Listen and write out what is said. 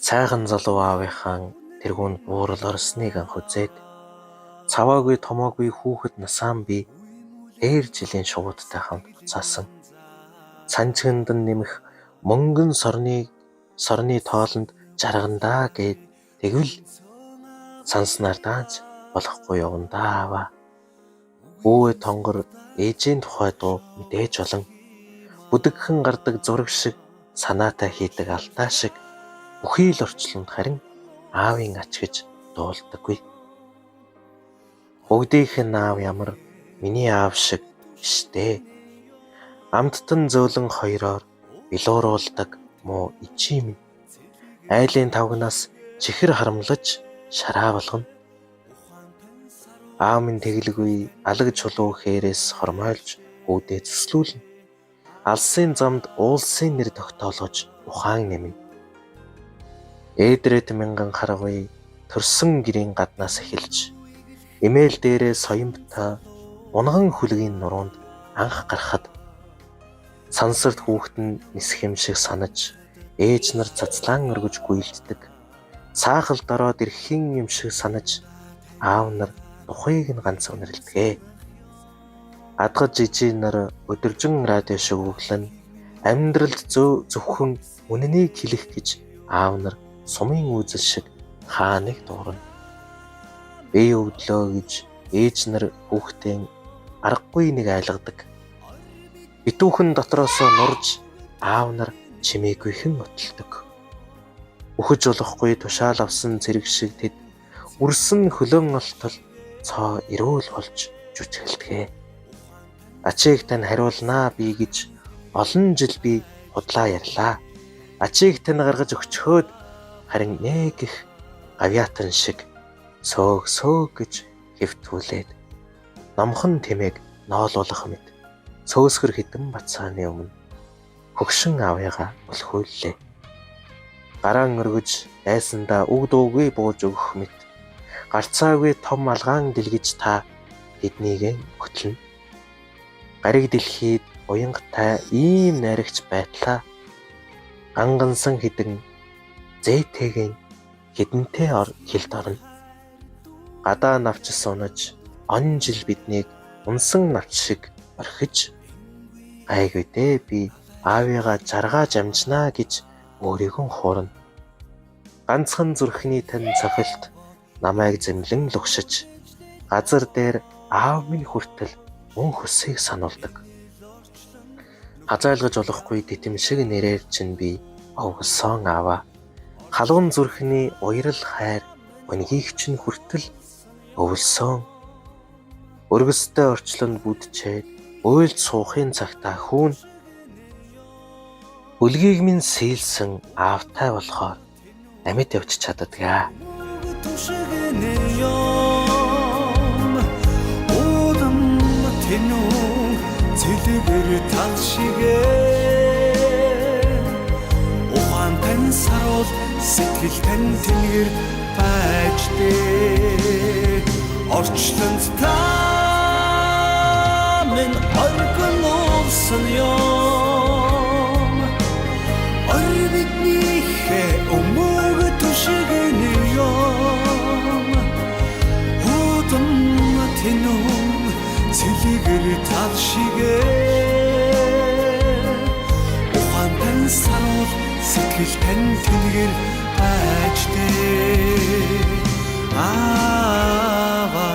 Цайхан залуу аавынхаа тэргүүнд буурал орсныг анх үзээд цаваагүй томоогүй хүүхэд насаан би ээр жилийн шувуудтай хамт буцаасан. Санчганд нэмэх мөнгөн сорны тоолонд жаргандаа гээд тэгвэл санснаар дааж болохгүй явандаа аваа. Өвөө тонгор ээжийн тухай дуу мэдээж олон бүдэгхэн гардаг зураг шиг санаатай хийдэг алдаа шиг бүхий л орчлонд харин аавын ач гэж дуулдаггүй. Бүгдийнх нь аав ямар миний аав шиг биштэй. Амттан зөөлөн хоёроор билууруулдаг муу ичим. Айлын тавгнаас чихэр харамлаж шараа болгоно. Аав минь тэглгүй алаг чулуу хээрээс хормойлж үүдээ зэслүүлнэ. Алсын замд уулсын нэр тогтоолгож ухаан нэмнэ. Ээдрээд мянган харгуй төрсөн гэрийн гаднаас эхэлж эмээл дээрээ соёмтой унган хүлгийн нуруунд анх гарахад сансарт хүүхэд нь нисэх юм шиг санаж ээж нар цацлаан өргөж гүйлддэг. Цаахал дороод ирэхин юм шиг санаж аав нар тухайг нь ганц өнөрлөдгээ. Адгаж жижиг нар өдөржин радио шүглэн амьдралд зөвхөн үнэнийг хэлэх гэж аав нар сумын үзэл шиг хааныг дуурна. Би өвдлөө гэж ээж нар хүүхдийн аргагүй нэг айлгадаг. Битүүхэн дотроосоо нурж аав нар чимээгүйхэн уталдаг. Үхэж болохгүй тушаал авсан зэрэг шиг тэд үрсэн хөлөн олтол цоо эрүүл болж жүжгэлдэгэ. Ачийг тань хариулнаа би гэж олон жил би худлаа ярьлаа. Ачийг тань гаргаж өгчхөөд харин нэг их гавьяатан шиг сөг гэж хэвтүүлээд номхон тэмээг ноолуулах мэт цөөсгөр хитэн бацааны өмнө хөгшин аавыгаа өлхүүллээ. Гараан өргөж дайсандаа үг дуугүй бууж өгөх мэт гарцаагүй том алгаан дэлгэж та тэднийг хөтлөнө. Гариг дэлхийд уянгатай ийм найрагч байтлаа гангансан хідэн зээтэйгийн хідэнтэй хилд орно. Гадаа навч сунаж он жил биднийг унсан навч шиг орхиж гайгүй дээ би аавыгаа жаргааж амжнаа гэж өөрийгөө хуурна. Ганцхан зүрхний тань цохилт намайг зэмлэн лугшиж газар дээр аав минь хүртэл мөн хөсийг сануулдаг. Хазайлгаж болохгүй титэм шиг нэрээр чинь би овгсон ааваа. Халуун зүрхний уярал хайр өнгийг чинь хүртэл өвлсөн. Өргөстэй орчлонд бүдчээд уйлж суухын цагтаа хүүн үлгийг минь сийлсэн аавтай болохоор амьд явж чаддгаа. Цэлгэр тал шигээ ухаан тань саруул сэтгэл тань тэнгэр байж дээ орчлонд та минь оргон улсан юм ой биднийхээ өмөг түшигэн юм хутам тэнүү цэлгэр тал шигээ ухаан тань саруул сэтгэл тань тэнгэр байж дээ аава